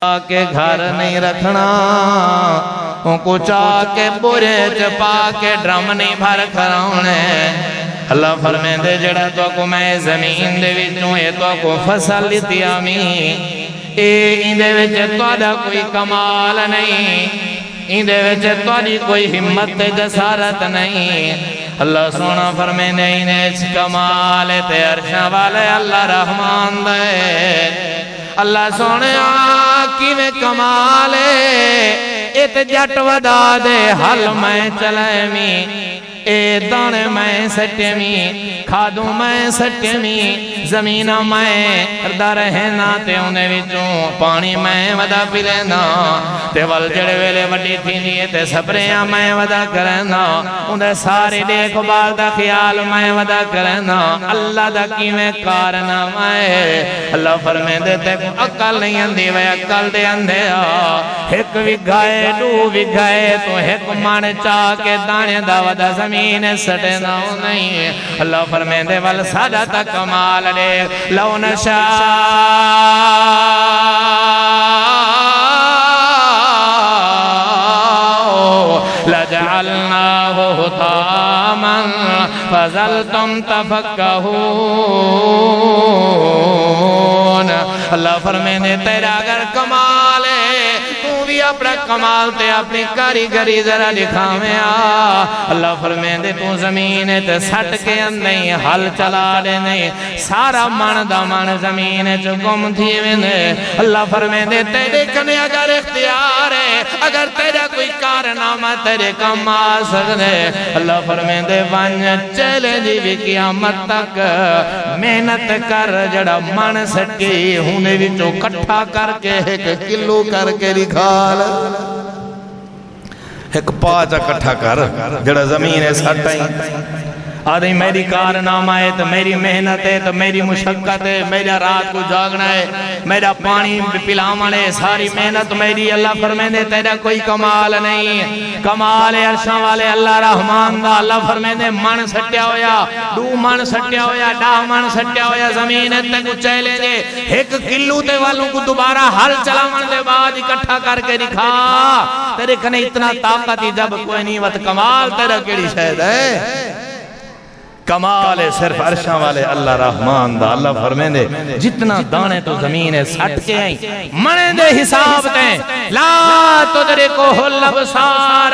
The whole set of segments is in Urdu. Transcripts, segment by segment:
کے گھر نہیں رکھنا ان کو چاہ کے برے چپا کے ڈرم نہیں بھر کراؤنے اللہ فرمائے دے جڑا تو کو میں زمین دے وچوں اے تو کو فصل لیتی آمی اندے وچے تو دا کوئی کمال نہیں اندے وچے تو دی کوئی ہمت جسارت نہیں اللہ سونا فرمائے دے انہیں کمال تے عرشاں والے اللہ رحمان دے اللہ سونے آکی میں کمالے ات جٹ ودا دے حل میں چلے می اے دانے میں سٹے می کھادوں میں سٹے می زمینہ میں دا رہنا تے انہیں وچوں پانی میں ودا پی لینا تے وال جڑے ویلے وڈی تھی دیئے تے سپریاں میں ودا کرنا انہیں سارے دیکھ بال دا خیال میں ودا کرنا اللہ دا کی میں کارنا میں اللہ فرمائے دے تے اکل نہیں اندھی وے اکل دے اندھے ایک بھی گائے دو بھی گائے تو ایک مان چاہ کے دانے دا ودا زمین سٹے نہ نہیں اللہ فرمائے دے وال سادہ تا کمال دے لو نشاء لجعلناه حطاما فظلتم تفکہون اللہ فرمائے دے تیرا اگر کمال ہے تو بھی اپنا کمال تے اپنی کاریگری ذرا دکھاویں اللہ فرمائے دے تو زمین تے سٹ کے اندھیں حل چلا دے نہیں سارا من دا من زمین چو گم تھی ویندے اللہ فرمائے دے تیرے کنے اگر اختیار ہے اگر تیرا کوئی کارنامہ تیرے کم آ سکتے اللہ فرمائے دے ون چلے جی بھی قیامت تک محنت کر جڑا من سٹی ہونے بھی جو کٹھا کر کے ایک کلو کر کے رکھال ایک پاچا کٹھا کر جڑا زمین سٹائیں آدھیں میری کارنامہ ہے تو میری محنت ہے تو میری مشقت ہے میرا رات کو جاگنا ہے میرا پانی پلاونا ہے ساری محنت میری اللہ فرمائے دے تیرا کوئی کمال نہیں کمال عرشاں والے اللہ رحمان دا اللہ فرمائے دے من سٹیا ہویا دو من سٹیا ہویا ڈا من سٹیا ہویا زمین تے کو چلے دے ایک کلو تے والوں کو دوبارہ حل چلاون دے بعد اکٹھا کر کے دکھا تیرے کنے اتنا طاقت ہی جب کوئی نہیں وقت کمال تیرا کیڑی شاید ہے کمال صرف عرشاں والے اللہ رحمان دا اللہ فرمائے دے جتنا دانے تو زمین سٹ کے آئیں منے دے حساب دیں لا تدرکہ الابصار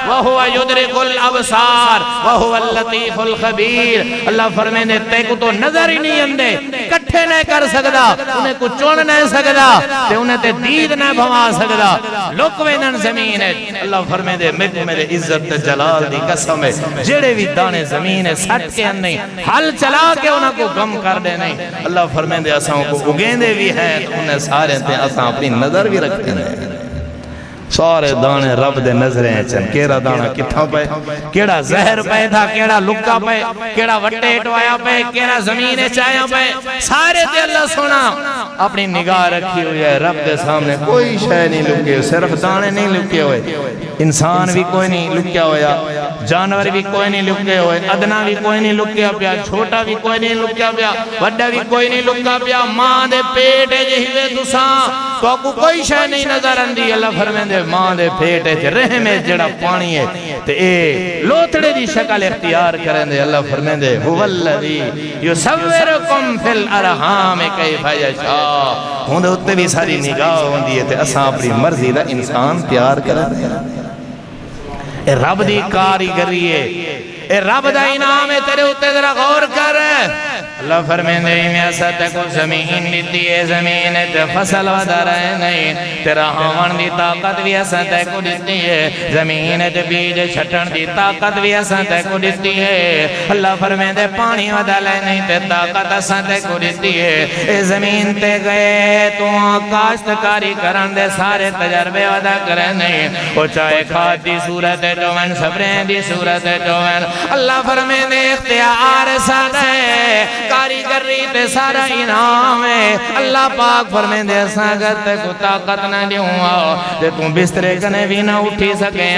وہو یدرک الابصار وہو اللطیف الخبیر اللہ فرمائے دے تے کو تو نظر ہی نہیں اندے کٹھے نہیں کر سکدا انہیں کو چون نہیں سکدا تے انہیں تے دید نہیں بھوا سکدا لکوینن زمین ہے اللہ فرمائے دے میرے عزت جلال دی قسم ہے جڑے بھی دانے زمین سٹ کے نہیں حل چلا کے انہوں کو گم کر دے نہیں اللہ فرمائے دے اساں کو اگیندے بھی ہیں تو انہیں سارے تے اساں اپنی نظر بھی رکھتے ہیں سارے دانے رب دے نظریں چن کیڑا دانا کتھا پہ کیڑا زہر پہ تھا کیڑا لکا پہ کیڑا وٹے ٹوایا پہ کیڑا زمین چایا پہ سارے تے اللہ سونا اپنی نگاہ رکھی ہوئی ہے رب دے سامنے کوئی شے نہیں لکے صرف دانے نہیں لکے ہوئے انسان بھی کوئی نہیں لکیا ہویا جانور بھی کوئی نہیں لکے ہوئے ادنا بھی کوئی نہیں لکیا پیا چھوٹا بھی کوئی نہیں لکیا پیا وڈا بھی کوئی نہیں لکیا پیا ماں دے پیٹے جہیوے تساں تو آپ کو کوئی شے نہیں نظر اندی اللہ فرمائے دے ماں دے پیٹے تے رحمے جڑا پانی ہے تے اے لوتڑے دی شکل اختیار کریں دے اللہ فرمائے دے هُوَالَّذِي يُصَوِّرُكُمْ فِي الْأَرْحَامِ كَيْفَ يَشَاءُ ہوندے ہوتے بھی ساری نگاہ ہوندی ہے تے اساں اپنی مرضی دا انسان تیار کریں دے اے رب دی کاریگری ہے اے رب دا انعام ہے تیرے ہوتے ذرا غور کر اللہ فرمائے دے میں اسد کو زمین لیتی ہے زمین تے فصل ودا رہے نہیں تیرا ہون دی طاقت بھی اسد کو دیتی ہے زمین تے بیج چھٹن دی طاقت بھی اسد کو دیتی ہے اللہ فرمائے دے پانی ودا لے نہیں تے طاقت اسد کو دیتی ہے اے زمین تے گئے تو کاشتکاری کرن دے سارے تجربے ودا کرے نہیں وہ چاہے کھاد دی صورت ہے جو من صبریں دی صورت ہے جو من اللہ فرمائے دے اختیار سادہ ہے کاریگری تے سارا انعام ہے اللہ پاک فرمیندے اساں اگر تے کو طاقت نہ دیوں تے تو بسترے کنے بھی نہ اٹھی سکے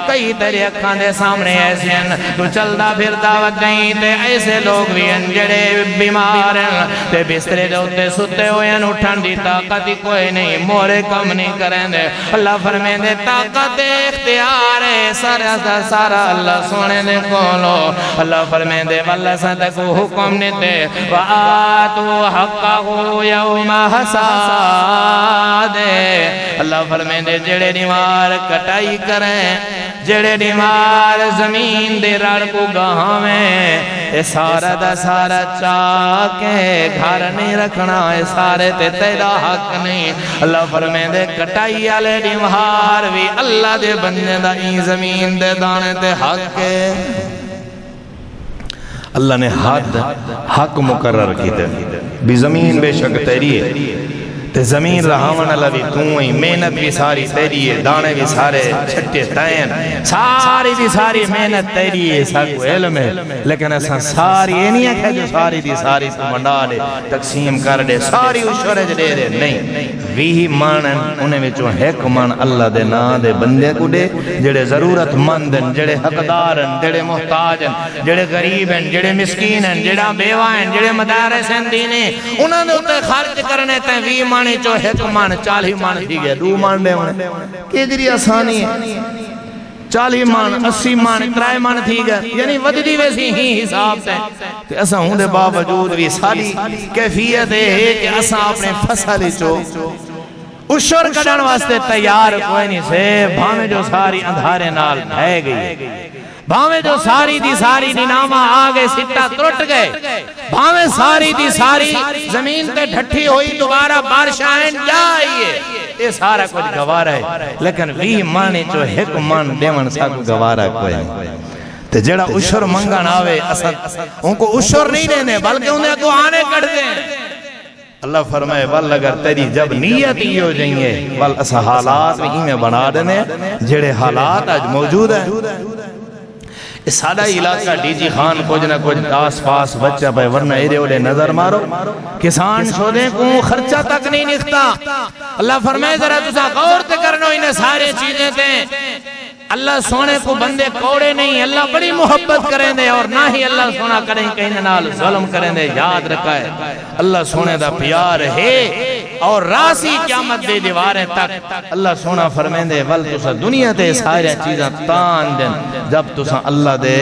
کئی تیرے اکھاں دے سامنے ایسے ہیں تو چلدا پھر دعوت نہیں تے ایسے لوگ بھی ہیں جڑے بیمار ہیں تے بسترے دے اوتے ستے ہوئے ہیں اٹھن دی طاقت ہی کوئی نہیں مورے کم نہیں کریں دے اللہ فرمیندے طاقت اختیار ہے سارا دا سارا اللہ سونے دے کولو اللہ فرمیندے واللہ ساتھ کو حکم نیتے وآتو حقہو یوم حساد اللہ فرمیندے جڑے دیوار کٹائی کریں جڑے دیوار زمین دے رڑ کو گاہویں اے سارا دا سارا چاکے گھر نہیں رکھنا اے سارے تے تیرا حق نہیں اللہ فرمیندے کٹائی آلے دیوار بھی اللہ دے بندے دا این زمین دے دانے تے حق ہے اللہ نے حق مقرر کی دے بھی زمین بے شک تیری ہے تے زمین رہاون اللہ بھی توں ہی محنت بھی ساری تیری ہے دانے بھی سارے چھٹے تین ساری بھی ساری محنت تیری ہے ساکو علم ہے لیکن ایسا ساری یہ نہیں ہے کہ جو ساری دی ساری تو منڈا دے تقسیم کر دے ساری اشورج دے دے نہیں ویہی مانن انہیں میں چون ایک مان اللہ دے نا دے بندے کو دے جڑے ضرورت مندن جڑے حقدارن جڑے محتاجن جڑے غریبن جڑے مسکینن جڑا بیوائن جڑے مدارسن دینے انہوں نے اتے خرچ کرنے تے وی مانے چو ایک مان 40 مان تھی گیا 2 مان دے ہونے کہ جری آسانی ہے 40 مان 80 مان 3 مان تھی گیا یعنی ودی ویسی ہی حساب سے کہ اساں ہوں دے باوجود بھی ساری کیفیت ہے کہ اساں اپنے فصلی چو اشور کڑن واسطے تیار کوئی نہیں سے بھامے جو ساری اندھارے نال بھائے گئی بھامے جو ساری دی ساری نامہ آگے سٹا ترٹ گئے بھامے ساری دی ساری زمین تے ڈھٹھی ہوئی دوبارہ بارش آئیں جائیے یہ سارا کچھ گوارا ہے لیکن وی مانے جو ایک مان دیون سا کو گوارا کوئی تے جڑا اشور منگا ناوے ان کو اشور نہیں دینے بلکہ انہیں کو آنے کر دیں اللہ فرمائے وال اگر تیری جب نیت ہی ہو جائیں وال اسا حالات ہی میں بنا دینے جڑے حالات آج موجود ہیں اس سادہ علاقہ ڈی جی خان کچھ نہ کچھ آس پاس بچہ پہ ورنہ ایرے اوڑے نظر مارو کسان شودیں کو خرچہ تک نہیں نکھتا اللہ فرمائے ذرا تسا غور تے کرنو انہیں سارے چیزیں تھے اللہ سونے کو بندے کوڑے نہیں اللہ بڑی محبت کریں دے اور نہ ہی اللہ سونا کریں کہیں نال ظلم کریں دے یاد رکھائے اللہ سونے دا پیار ہے اور راسی قیامت دے دیواریں تک اللہ سونا فرمائیں دے ول تسا دنیا تے سارے چیزاں تان دیں جب تسا اللہ دے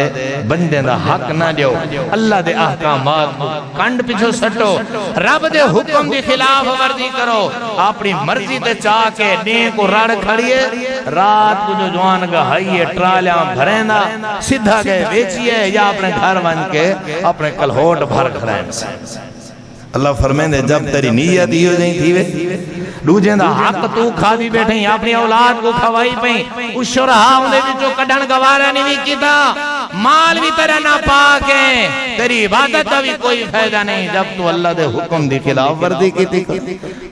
بندے دا حق نہ دیو اللہ دے احکامات کو کنڈ پچھو سٹو رب دے حکم دی خلاف ورزی کرو اپنی مرضی تے چاہ کے دیں کو رڑ کھڑیے رات کو جو جوان گہائیے ٹرالیاں بھرینا سدھا گئے بیچیے یا اپنے گھر بن کے اپنے کلہوٹ بھر کھڑائیں سے اللہ فرمائیں دے جب تیری نیت ہی ہو جائیں تھی وے دوجیں دا حق تو کھا بھی بیٹھیں اپنی اولاد کو کھوائی پہیں اس شرحا ہوندے بھی جو کڈھن گوارا نہیں کیتا مال بھی تیرا نہ پاکیں تیری عبادت بھی کوئی فائدہ نہیں جب تو اللہ دے حکم دی خلاف ورزی کی تھی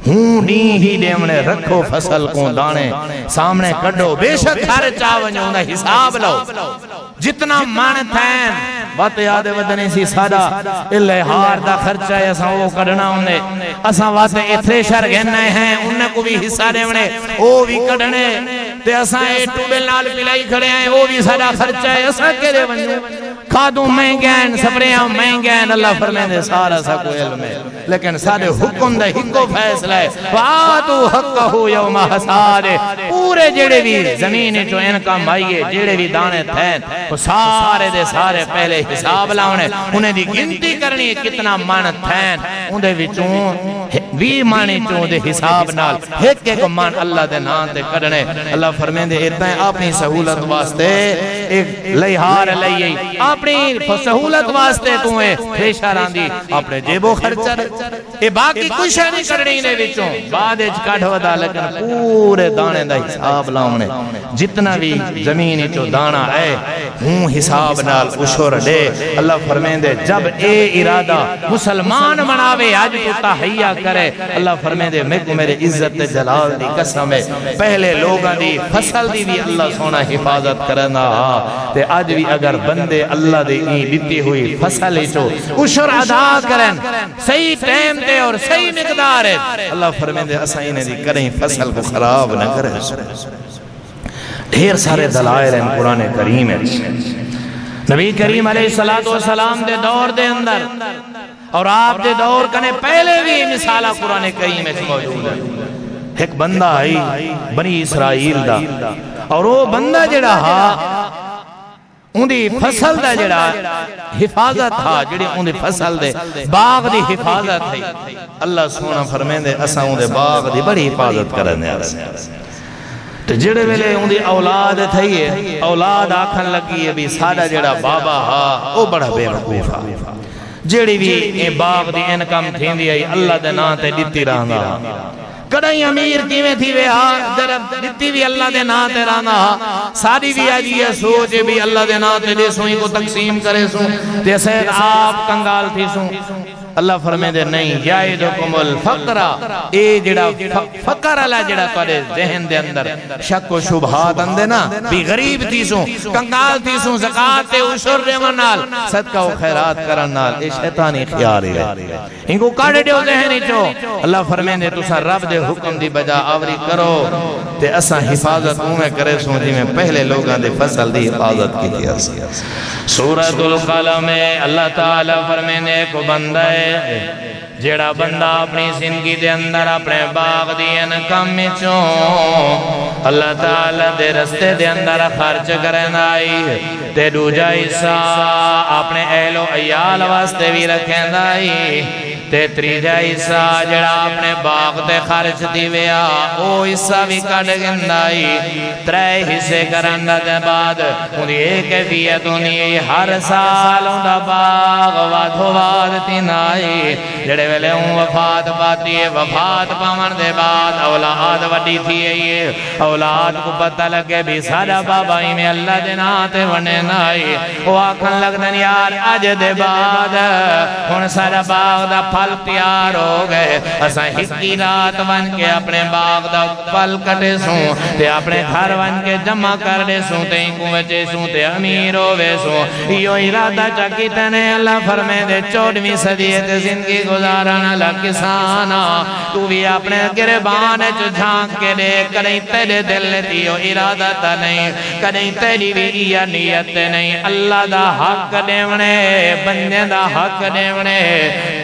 ہوں نہیں ہی دیمنے رکھو فصل کو دانے سامنے کڈو بے شک ہر چاونجوں دا حساب لو جتنا مانت ہیں بات یاد ودنی سی سادہ اللہ ہار دا خرچہ ہے اساں وہ کڑنا ہونے اساں واسے اتھریشر گھنے ہیں انہیں کو بھی حصہ دیونے وہ بھی کڑنے تے اساں اے ٹوبل نال پلائی کھڑے ہیں وہ بھی سادہ خرچہ ہے اساں کے دے بنجے کھادوں مہنگین سپریاں مہنگین اللہ فرمائے دے سارا سا کو علم ہے لیکن سارے حکم دے ہکو فیصلہ ہے وَآتُوا حَقَّهُ يَوْمَ حَسَادِ پورے جڑے بھی زمین جو انکم آئیے جڑے بھی دانے تھے وہ سارے دے سارے پہلے حساب لاؤنے انہیں دی گنتی کرنی کتنا مانت تھے انہیں بھی چون وی مانی چون دے حساب نال ایک ایک مان اللہ دے نام دے کرنے اللہ فرمائے دے اتنے اپنی سہولت واسطے ایک لئیہار لئیے اپنی سہولت واسطے تمہیں فریشار آندی اپنے جیبوں خرچہ اے باقی کچھ نہیں کرنی نے بچوں بعد اچ کڑھو دا لیکن پورے دانے دا حساب لاؤنے جتنا بھی زمینی چو دانا ہے ہوں حساب نال اشور دے اللہ فرمائیں دے جب اے ارادہ مسلمان مناوے آج تو تحیہ کرے اللہ فرمے دے میں کو میرے عزت جلال دی قسم ہے پہلے لوگاں دی فصل دی بھی اللہ سونا حفاظت کرنا تے آج بھی اگر بندے اللہ دے دیتی ہوئی فصل چو عشر ادا کریں صحیح ٹائم تے اور صحیح مقدار ہے اللہ فرمے دے اسائیں نے دی کریں فصل کو خراب نہ کرے ڈھیر سارے دلائل ہیں قرآن کریم ہے نبی کریم علیہ السلام دے دور دے اندر اور آپ دے دور کنے پہلے بھی مثالہ قرآن کریم میں موجود ہے ایک بندہ آئی بنی اسرائیل دا اور وہ بندہ جڑا ہا اندھی فصل دا جڑا حفاظت تھا جڑی اندھی فصل دے باغ دی حفاظت تھی اللہ سونا فرمین دے اساں اندھے باغ دی بڑی حفاظت کرنے آرہے تو جڑے ویلے اندھی اولاد تھئی اولاد آکھن لگی ہے بھی سادہ جڑا بابا ہا وہ بڑا بے وقوفا جڑی بھی باغ دی انکم تھین دی آئی اللہ دے نا تے دیتی رہنا کڑائی امیر کیویں تھی وے ہاں درب دیتی بھی اللہ دے نا تے رہنا ساری بھی آجی ہے سوچے بھی اللہ دے نا تے دے سوئی کو تقسیم کرے سوں تے سید آپ کنگال تھی سوں اللہ فرمے دے نہیں یائدکم الفقرہ اے جڑا فقر اللہ جڑا توڑے ذہن دے اندر شک و شبہات اندے نا بھی غریب تھی سوں کنگال تھی سوں زکاة تے عشر رمنال صدقہ و خیرات کرنال اے شیطانی خیاری ہے ان کو کاڑے دیو ذہنی چو اللہ فرمے دے تسا رب دے حکم دی بجا آوری کرو تے اسا حفاظت میں کرے سوں جی میں پہلے لوگاں دے فصل دی حفاظت کی دیا سورۃ القلم اللہ تعالیٰ فرمے دے کو بندہ ہے جیڑا بندہ اپنی زندگی دے اندر اپنے باغ دی انکم میں چوں اللہ تعالیٰ دے رستے دے اندر خرچ کرن آئی تے دوجا حصہ اپنے اہل و عیال واسطے بھی رکھیں آئی تے تریجا حصہ جڑا اپنے باغ تے خرچ دی ویا او حصہ بھی کٹ گندائی ترے حصے کرن دے بعد انہی ایک کیفیت انہی ہر سال اندہ باغ وادھو وادتی نائی جڑے ویلے وفات پاتی ہے وفات پاون دے بعد اولاد وڈی تھی ہے اولاد کو پتہ لگے بھی سارا بابا ہی میں اللہ دے ناتے ونے نائی وہ آکھن لگدن یار آج دے بعد ہن سارا باغ دا پھل تیار ہو گئے اساں ہکی رات ون کے اپنے باغ دا پھل کٹے سوں تے اپنے گھر ون کے جمع کر دے سوں تے انکو وچے سوں تے امیر ہوئے سوں یہ ارادہ چاکی تنے اللہ فرمے دے 14ویں صدی تے زندگی گزارن اللہ کسانا تو بھی اپنے گربان جو جھانک کے دے کدیں تیرے دل دیو ارادہ تا نہیں کدیں تیری بھی یہ نیت نہیں اللہ دا حق دیونے بندے دا حق دیونے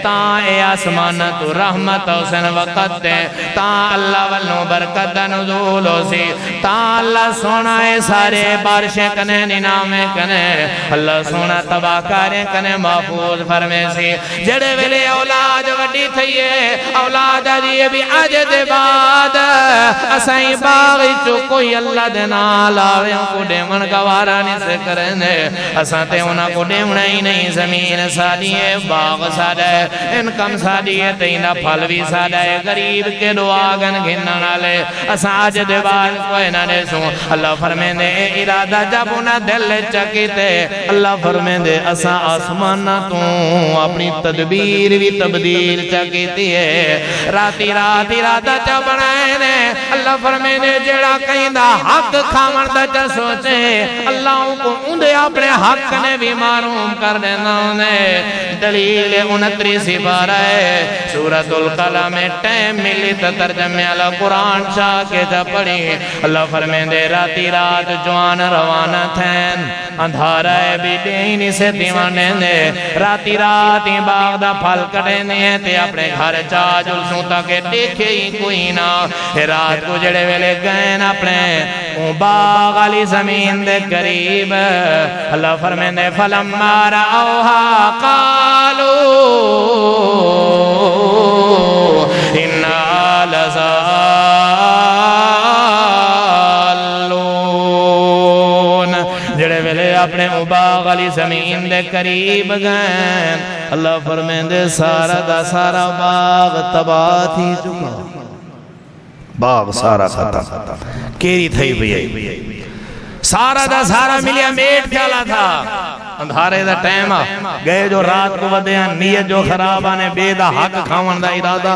تاں اے آسمان تو رحمت حسن وقت دے تاں اللہ والنو برکت نزول ہو سی تاں اللہ سونا اے سارے بارشیں کنے ننامے کنے اللہ سونا تباہ کاریں کنے محفوظ فرمے سی جڑے ویلے اولاد وڈی تھئیے اولاد آجیے بھی آج دے بعد اسائیں باغی چو کوئی اللہ دے نال آویاں کو ڈیمن گوارا نہیں سے کرنے اساں تے انہاں کو ڈیمنا ہی نہیں زمین سادی ہے باغ سادہ ہے انکم سادی ہے تینہ پھل بھی سادہ ہے غریب کے دعاگن گھننا لے اساں آج دے بعد کوئی نہ دے سوں اللہ فرمین دے ارادہ جب انہاں دل چکی تے اللہ فرمین دے اساں آسمانہ تو اپنی تدبیر بھی تبدیل چکی ہے راتی ارادہ چا بنائے نے اللہ فرمے نے جڑا کہیں دا حق کھامن دا چا سوچے اللہ کو اندے اپنے حق نے بھی معروم کر دینا انہیں دلیل 29 پارہ ہے سورۃ القلم ٹیم ملی تا ترجمہ اللہ قرآن چاہ کے جا پڑھی اللہ فرمے دے راتی رات جوان روانہ تھین اندھارا ہے بھی دینی سے دیوانے دے راتی راتی باغ دا پھل کٹے نہیں تے اپنے گھر چاہ جلسوں تاکہ دیکھے ہی کوئی نہ رات کو جڑے ویلے گئن اپنے باغ علی زمین دے قریب اللہ فرمین دے فلما رأوها قالوا انا لزالون جڑے ویلے اپنے باغ علی زمین دے قریب گئن اللہ فرمین دے سارا دا سارا باغ تباہ تھی چکا باغ سارا ختم کیری تھئی بھی سارا دا سارا ملیا میٹ کھالا تھا اندھارے دا ٹائم گئے جو رات کو ودے ہیں نیت جو خراب آنے بے دا حق کھاون دا ارادہ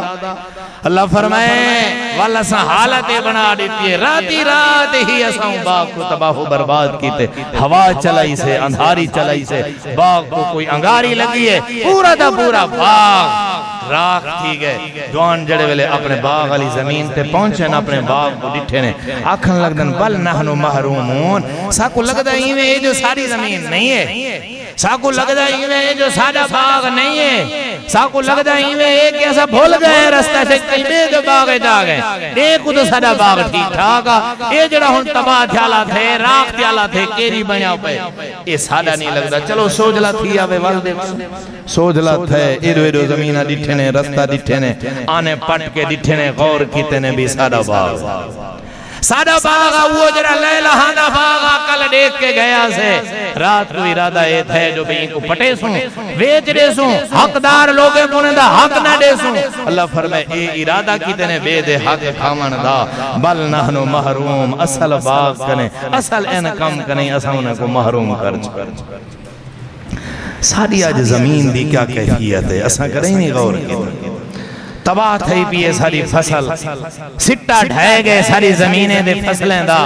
اللہ فرمائے والا سا حالتیں بنا دیتی ہے راتی رات ہی اساں باغ کو تباہ و برباد کیتے ہوا چلائی سے اندھاری چلائی سے باغ کو کوئی انگاری لگی ہے پورا دا پورا باغ راکھ تھی گئے جوان جڑے ویلے اپنے باغ علی زمین تے پہنچے نا اپنے باغ کو ڈٹھے نے آکھن لگدن بل نحنو محرومون ساکو لگدہ ہی میں یہ جو ساری زمین نہیں ہے ساکو لگدہ ہی میں یہ جو سادہ باغ نہیں ہے ساکو لگدہ ہی میں ایک ایسا بھول گئے رستہ سے بے جو باغ جا گئے دیکھو تو سادہ باغ ٹھیک ٹھاکا یہ جڑا ہن تباہ تھیالا تھے راکھ تھیالا تھے کیری بنیا پہ یہ سادہ نہیں لگدہ چلو سوجلا تھی آوے والدے سوجلا تھے ایرو ایرو زمینہ ڈٹھے نے رستہ ڈٹھے نے آنے پٹ کے ڈٹھے نے غور کیتے نے بھی سادہ باغ سادہ باغا وہ جڑا لیلہ ہاندہ باغا کل دیکھ کے گیا سے رات کو ارادہ یہ تھے جو بھی ان کو پٹے سوں ویچ دے سوں حقدار لوگے کونے دا حق نہ دے سوں اللہ فرمائے اے ارادہ کی تینے بے دے حق کھامن دا بل نحنو محروم اصل باغ کنے اصل انکم کنے اساں کو محروم کرج ساری آج زمین دی کیا کیفیت ہے اساں کریں نہیں غور کی تباہ تھئی پیئے ساری فصل سٹا ڈھائے گئے ساری زمینیں دے فصلیں دا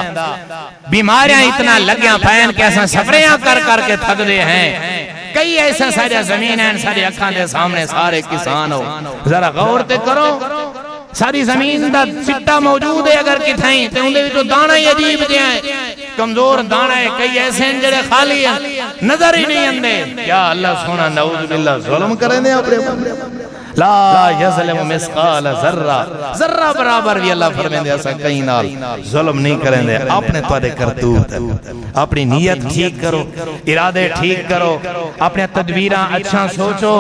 بیماریاں اتنا لگیاں پہن کے ایسا سفریاں کر کر کے تھک دے ہیں کئی ایسا ساری زمینیں ساری اکھاں دے سامنے سارے کسان ہو ذرا غور تے کرو ساری زمین دا سٹا موجود ہے اگر کتھائیں تے اندے بھی تو دانا ہی عجیب دے ہیں کمزور دانا ہے کئی ایسے ہیں جڑے خالی ہیں نظر ہی نہیں اندے کیا اللہ سونا نعوذ باللہ ظلم کریں دے اپنے لا یظلم مسقال ذرہ ذرہ برابر بھی اللہ فرمین دے ایسا کہیں نال ظلم نہیں کریں دے اپنے توڑے کرتوت اپنی نیت ٹھیک کرو ارادے ٹھیک کرو اپنے تدبیران اچھا سوچو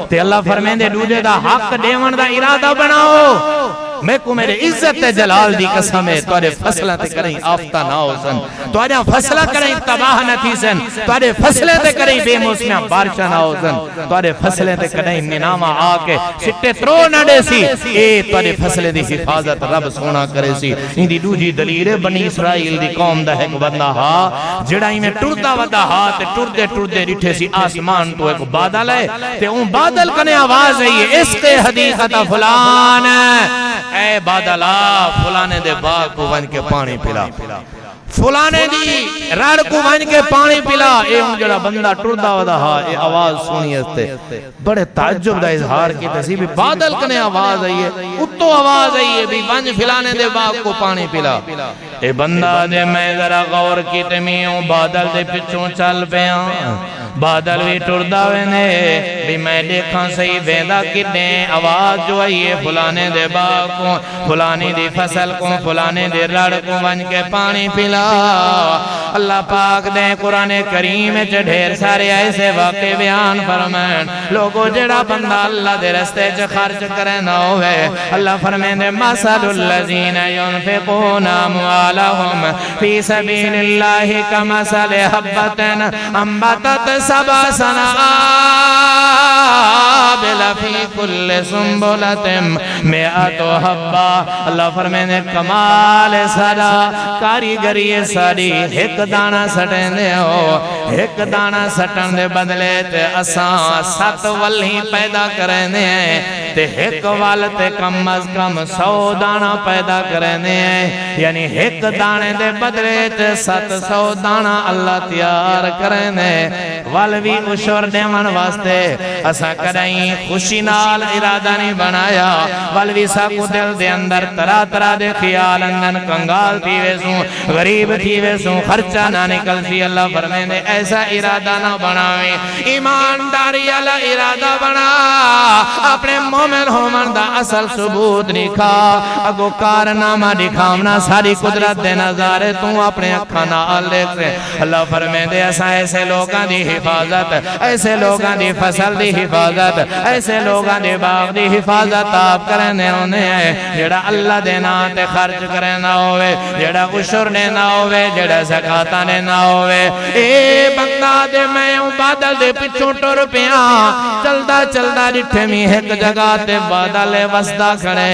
تے اللہ فرمین دے دوجے دا حق دیون دا ارادہ بناؤ میں کو میرے عزت جلال دی قسم ہے توڑے فصلہ تے کریں آفتہ نہ ہو سن توڑے فصلہ کریں تباہ نہ تھی سن توڑے فصلہ تے کریں بے موسمیاں بارشہ نہ ہو سن توڑے فصلہ تے کریں ننامہ آکے سٹے ترو نہ دے سی اے توڑے فصلہ دی حفاظت رب سونا کرے سی ان دی دوجی دلیرے بنی اسرائیل دی قوم دا ایک بندہ ہا جڑائی میں ٹردہ ودا ہا تے ٹردے ریٹھے سی آسمان تو ایک بادل ہے تے اون بادل کنے آواز ہے یہ اس کے حدیثت فلان اے بادلہ فلانے دے باغ کو ون کے پانی پلا فلانے دی رڑ کو ون کے پانی پلا اے ان جڑا بندہ ٹردہ ودا ہا اے آواز سنی استے بڑے تعجب دا اظہار کی تصیبی بادل کنے آواز آئی ہے اتو آواز آئی ہے بھی ون فلانے دے باغ کو پانی پلا اے بندہ دے میں ذرا غور کی تمیوں بادل دے پچھوں چل پیاں بادل بھی ٹردہ وینے بھی میں دیکھاں صحیح ویندہ کتنے آواز جو آئیے فلانے دے باغ کو فلانے دی فصل کو فلانے دے رڑ کو ون کے پانی پلا اللہ پاک دے قرآن کریم چ ڈھیر سارے ایسے واقع بیان فرمائن لوگوں جڑا بندہ اللہ دے رستے چ خرچ کرے نہ ہوئے اللہ فرمائن دے مثل الذین ينفقون اموالهم فی سبیل اللہ کمثل حبۃ انبتت سبع سنابل فی کل سنبلۃ مئۃ حبہ اللہ فرمائے کمال سارا کاریگری ساری ایک دانہ سٹن دے ہو ایک دانہ سٹن دے بدلے تے اساں 7 ولی پیدا کریں دے ہیں تے ایک وال تے کم از کم 100 دانہ پیدا کریں دے ہیں یعنی ایک دانے دے بدلے تے 700 دانہ اللہ تیار کریں دے والوی اشور دیمان واسطے اسا کرائیں خوشی نال ارادہ نہیں بنایا والوی ساکو دل دے اندر طرح طرح دے خیال اندن کنگال تھی ویسوں غریب تھی ویسوں خرچہ نہ نکل سی اللہ فرمائے دے ایسا ارادہ نہ بناویں ایمانداری اللہ ارادہ بنا اپنے مومن ہومن دا اصل ثبوت نکھا اگو کارنامہ دکھاونا ساری قدرت دے نظارے تو اپنے اکھانا اللہ سے اللہ فرمائے دے ایسا ایسے لوگاں دی حفاظت ایسے لوگاں دی فصل دی حفاظت حفاظت ایسے لوگاں دے باغ دی حفاظت آپ کرنے ہونے ہیں جڑا اللہ دے نام تے خرچ کرنا ہوئے جڑا عشر دینا ہوئے جڑا زکاة دینا ہوئے اے بندہ دے میں بادل دے پچھوں ٹر پیاں چلدا چلدا ڈٹھے میں ایک جگہ تے بادل وسدا کھڑے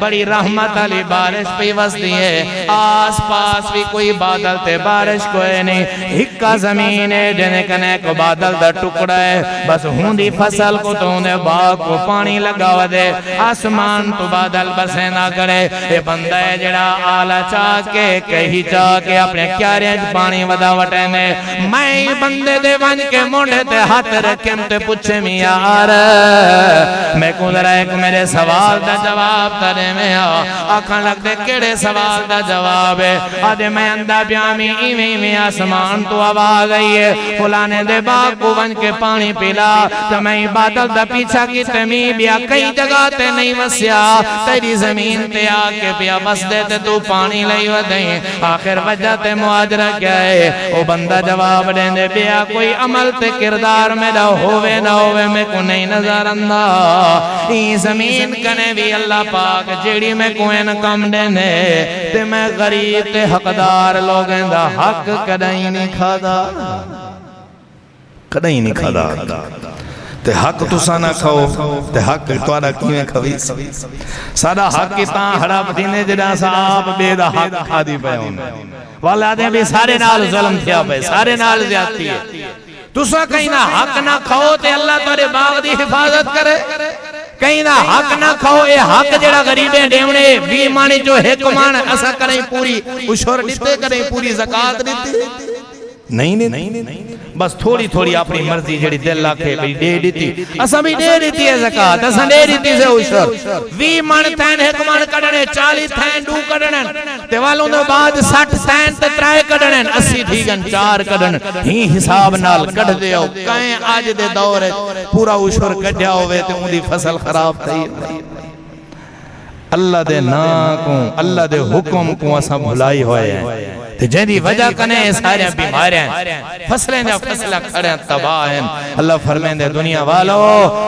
بڑی رحمت علی بارش پہ وسدی ہے آس پاس بھی کوئی بادل تے بارش کوئی نہیں ہکا زمین ہے جنے کنے کو بادل دا ٹکڑا ہے بس ہوندی فصل کو تو انہیں باغ کو پانی لگاو دے آسمان تو بادل بسے نہ کرے اے بندہ ہے جڑا آلہ چاہ کے کہیں چاہ کے اپنے کیاریں پانی ودا وٹینے میں بندے دے ونج کے مونڈے تے ہاتھ رکھیں تے پوچھے میں یار میں کو ذرا ایک میرے سوال دا جواب ترے میں آکھاں لگ دے کیڑے سوال دا جواب ہے آدھے میں اندہ بیامی ایویں میں آسمان تو آواز آئی ہے فلانے دے باغ کو ونج کے پانی پیلا تو میں بادل دا پیچھا کی تمی بیا کئی جگہ تے نہیں وسیا تیری زمین تے آکے پیا بس دے تے تو پانی لئی ودیں آخر وجہ تے معاجرہ کیا ہے وہ بندہ جواب دیں دے بیا کوئی عمل تے کردار میرا ہووے نہ ہووے میں کو نہیں نظر اندہ این زمین کنے بھی اللہ پاک جیڑی میں کوئی نکم دینے تے میں غریب تے حقدار لوگیں دا حق کدائی نہیں کھادا کدائی نہیں کھادا تے حق تو سانا کھاؤ تے حق توارا کیویں کھوی سادہ حق کی تاں ہڑپ دینے جڑا سا آپ بے دا حق کھا دی پہ ہونے والا دیں بھی سارے نال ظلم تھیا پہ سارے نال زیادتی ہے تو سا کہیں نہ حق نہ کھاؤ تے اللہ تورے باغ دی حفاظت کرے کہیں نہ حق نہ کھاؤ اے حق جڑا غریبیں ڈیونے بھی مانی جو حکمان ایسا کریں پوری اشور لیتے کریں پوری زکاة لیتے نہیں بس تھوڑی تھوڑی اپنی مرضی جڑی دل لاکھے بھی دے دیتی اسا بھی دے دیتی ہے زکاة اسا دے دیتی سے اشور وی من تین حکمان کڑنے 40 تین دو کڑنے تے والوں دے بعد 60 تین تے ترائے کڑنے 80 تھیگن 4 کڑن ہی حساب نال کڑ دے ہو کہیں آج دے دور ہے پورا اشور کڑیا ہوئے تے ان دی فصل خراب تھی اللہ دے نا کو اللہ دے حکم کو اسا بھلائی ہوئے ہیں تے جیدی وجہ کنے سارے بیماریاں فصلیں جا فصلہ کھڑے تباہ ہیں اللہ فرمائیں دے دنیا والو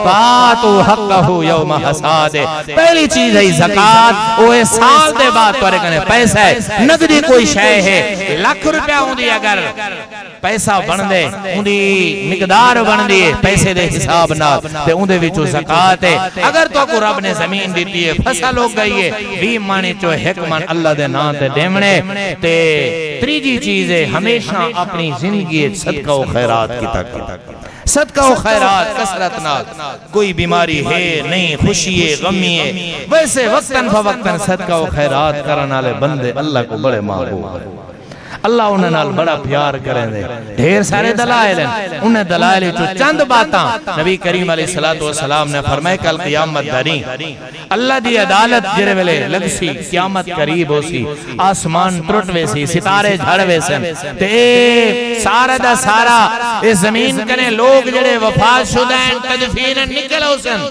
فاتو حقہو یوم حساد پہلی چیز ہے زکاة وہ سال دے بعد توارے کنے پیسہ ہے نقدی کوئی شے ہے ₹1,00,000 ہوں دی اگر پیسہ بن دے ان دی مقدار بن دی پیسے دے حساب نہ تے ان دے وچوں زکاة ہے اگر تو کو رب نے زمین دیتی ہے فصل ہو گئی ہے بھی مانی چو حکمان اللہ دے نا تے دیمنے تے تریجی چیز ہے ہمیشہ اپنی زندگی صدقہ و خیرات کی تک صدقہ و خیرات کثرت نہ کوئی بیماری ہے نہیں خوشی ہے غمی ہے ویسے وقتاً فوقتاً صدقہ و خیرات کرنا لے بندے اللہ کو بڑے محبوب ہیں اللہ انہیں نال بڑا پیار کریں دے ڈھیر سارے دلائل ہیں انہیں دلائل جو چند باتاں نبی کریم علیہ السلام نے فرمائے کل قیامت داری اللہ دی عدالت جرے ویلے لگ سی قیامت قریب ہو سی آسمان ٹرٹ وے سی ستارے جھڑ وے سن تے سارا دا سارا اس زمین کنے لوگ جڑے وفات شدہ ہیں تدفین نکل ہو سن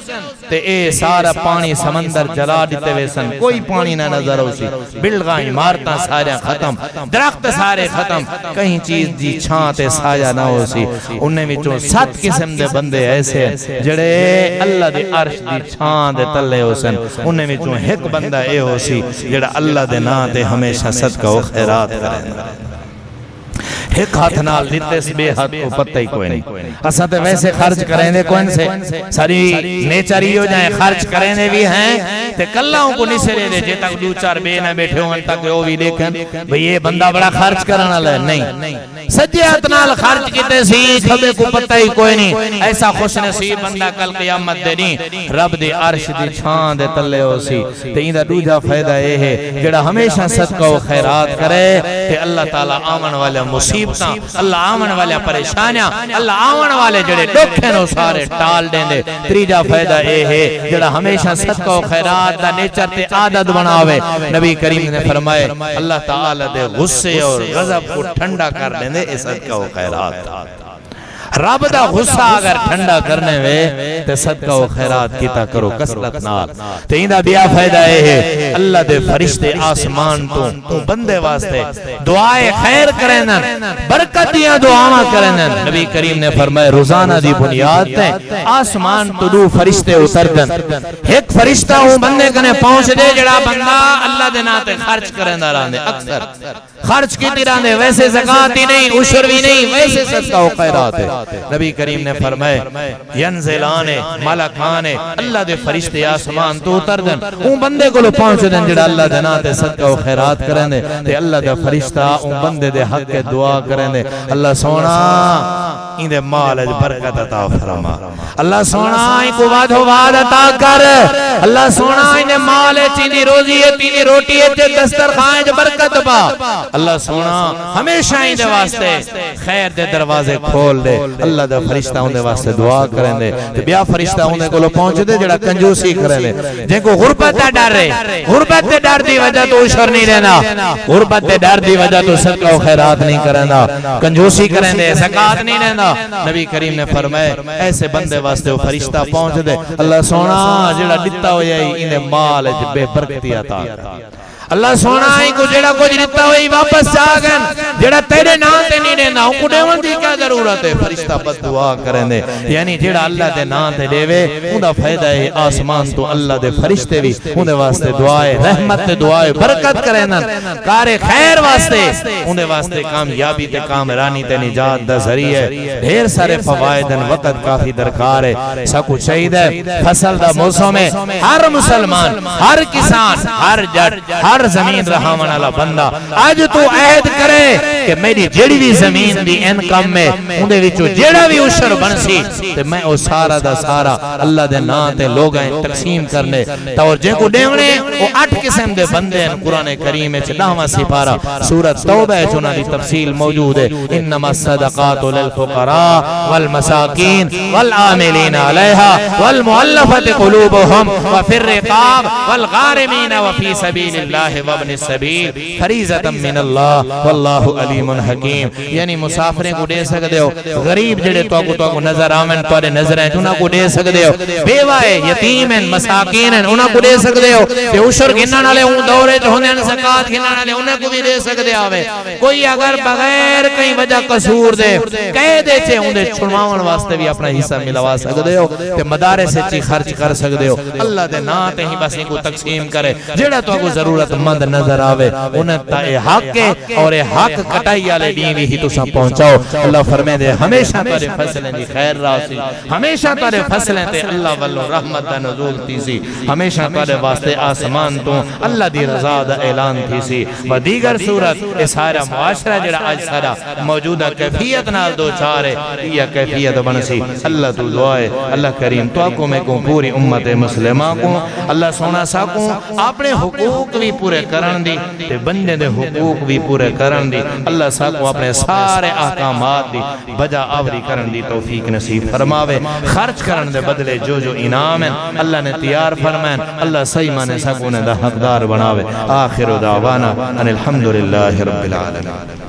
تے اے سارا پانی سمندر جلا دیتے وے سن کوئی پانی نہ نظر ہو سی بلڈگاں عمارتاں سارے ختم درخت سارے ختم کہیں چیز دی چھانتے سایہ نہ ہو سی انہیں وچوں 7 قسم دے بندے ایسے جڑے اللہ دے عرش دی چھان دے تلے ہو سن انہیں وچوں ایک بندہ اے ہو سی جڑا اللہ دے نا دے ہمیشہ صدقہ و خیرات کریں ایک ہاتھ نال دیتے سے بے ہاتھ کو پتہ ہی کوئی نہیں اسا تے ویسے خرچ کریں دے کون سے ساری نیچری ہو جائیں خرچ کریں دے بھی ہیں تے کلاؤں کو نسرے دے جے تک 2-4 بے نہ بیٹھے ہوں تک وہ بھی دیکھیں بھئی یہ بندہ بڑا خرچ کرنا لے نہیں سجے ہاتھ نال خرچ کیتے سی کھبے کو پتہ ہی کوئی نہیں ایسا خوش نصیب بندہ کل قیامت دے نہیں رب دے عرش دی چھان دے تلے ہو سی تے ایندہ دوجا فائدہ یہ ہے جڑا ہمیشہ صدقہ و خیرات کرے تے اللہ تعالیٰ آمن والے مصیبتاں اللہ آمن والے پریشانیاں اللہ آمن والے جڑے دکھیں نو سارے ٹال دیں دے تریجا فائدہ یہ ہے جڑا ہمیشہ صدقہ و خیرات دا نیچر تے عادت بناوے نبی کریم نے فرمائے اللہ تعالیٰ دے غصے اور غضب کو ٹھنڈا کر دیں دے اس صدقہ و خیرات رب دا غصہ اگر ٹھنڈا کرنے وے تے صدقہ و خیرات کیتا کرو کثرت نال تے ایندا بیا فائدہ ہے اللہ دے فرشتے آسمان تو بندے واسطے دعائے خیر کرنن برکت دیاں دعاواں کرنن نبی کریم نے فرمایا روزانہ دی بنیاد تے آسمان تو دو فرشتے اتردن ایک فرشتہ ہوں بندے کنے پہنچ دے جڑا بندہ اللہ دے ناتے خرچ کرندا رہندے اکثر خرچ کیتی رہندے ویسے زکات ہی نہیں عشر بھی نہیں ویسے صدقہ و خیرات ہے نبی کریم نے فرمائے ینزلان ملکان اللہ دے فرشتے آسمان تو اتردن اون بندے کو پہنچ دن جڑا اللہ دے ناتے صدقہ و خیرات کریں دے تے اللہ دے فرشتہ اون بندے دے حق کے دعا کریں دے اللہ سونا این دے مال برکت عطا فرما اللہ سونا این کو وعد و وعد عطا کر اللہ سونا این دے مال چیندی روزی ہے تینی روٹی ہے تے دسترخوان وچ برکت پا اللہ سونا ہمیشہ این دے واسطے خیر دے دروازے کھول دے اللہ دا فرشتہ ان دے واسطے دعا کریں دے تے بیا فرشتہ ان دے کولو پہنچ دے جڑا کنجوسی کرے دے جن کو غربت دا ڈر ہے غربت دے ڈر دی وجہ تو عشر نہیں دینا غربت دے ڈر دی وجہ تو صدقہ و خیرات نہیں کرنا کنجوسی کریں دے زکات نہیں دینا نبی کریم نے فرمایا ایسے بندے واسطے وہ فرشتہ پہنچ دے اللہ سونا جڑا دتا ہویا ان دے مال وچ بے برکتی عطا اللہ سونا ہی کو جڑا کچھ دتا ہوئی واپس جاگن جڑا تیرے نام تے نہیں دینا ان کو دیون دی کیا ضرورت ہے فرشتہ بد دعا کریں دے یعنی جڑا اللہ دے نام تے دے وے ان دا فائدہ ہے آسمان تو اللہ دے فرشتے بھی ان دے واسطے دعائے رحمت تے دعائے برکت کریں کار خیر واسطے ان دے واسطے کامیابی تے کامرانی تے نجات دا ذریعہ ڈھیر سارے فوائدن وقت کافی درکار ہے سکو چاہید ہے فصل دا موسم ہے ہر مسلمان ہر کسان ہر جٹ ہر زمین رہاون والا بندہ آج تو عہد کرے کہ میری جڑی بھی زمین دی انکم میں اندے وچوں جڑا بھی عشر بنسی تے میں او سارا دا سارا اللہ دے نام تے لوگاں تقسیم کرنے تو جے کو دیونے او 8 قسم دے بندے ہیں قرآن کریم وچ 9واں سپارہ سورۃ توبہ وچ انہاں دی تفصیل موجود ہے انما الصدقات للفقراء والمساکین والعاملین علیہا والمؤلفۃ قلوبهم وفي الرقاب والغارمین وفي سبیل اللہ وابن السبیل فریضۃ من اللہ واللہ علیم حکیم یعنی مسافریں کو دے سکتے ہو غریب جڑے تو کو نظر آمن تو نظر ہیں انہاں کو دے سکتے ہو بیوہ یتیم ہیں مساکین ہیں انہاں کو دے سکتے ہو کہ عشر گنن والے اون دورے جو ہوندے ہیں زکات گنن والے انہاں کو بھی دے سکتے آوے کوئی اگر بغیر کہیں وجہ قصور دے کہہ دے چے اون دے چھڑواون واسطے بھی اپنا حصہ ملوا سکتے ہو تے مدارس وچ خرچ کر سکتے ہو اللہ دے نام تے ہی بس کو تقسیم کرے جڑا تو کو ضرورت مند نظر آوے انہیں تا اے حق ہے اور اے حق کٹائی والے دیوی ہی تو سب پہنچاؤ اللہ فرمے دے ہمیشہ تارے فصلیں دی خیر راسی ہمیشہ تارے فصلیں تے اللہ والو رحمت دا نزول تھی سی ہمیشہ تارے واسطے آسمان تو اللہ دی رضا دا اعلان تھی سی و دیگر صورت اس سارا معاشرہ جڑا آج سارا موجودہ کیفیت نال دو چارے یہ کیفیت بنسی اللہ تو دعائے اللہ کریم تو آکو میں کو پوری امت مسلمہ کو اللہ سونا ساکو اپنے حقوق بھی پورے کرن دی تے بندے دے حقوق بھی پورے کرن دی اللہ ساکو اپنے سارے احکامات دی بجا آوری کرن دی توفیق نصیب فرماوے خرچ کرن دے بدلے جو جو انعام ہیں اللہ نے تیار فرمائن اللہ صحیح مانے ساکو نے دا حقدار بناوے آخر دعوانا ان الحمدللہ رب العالمین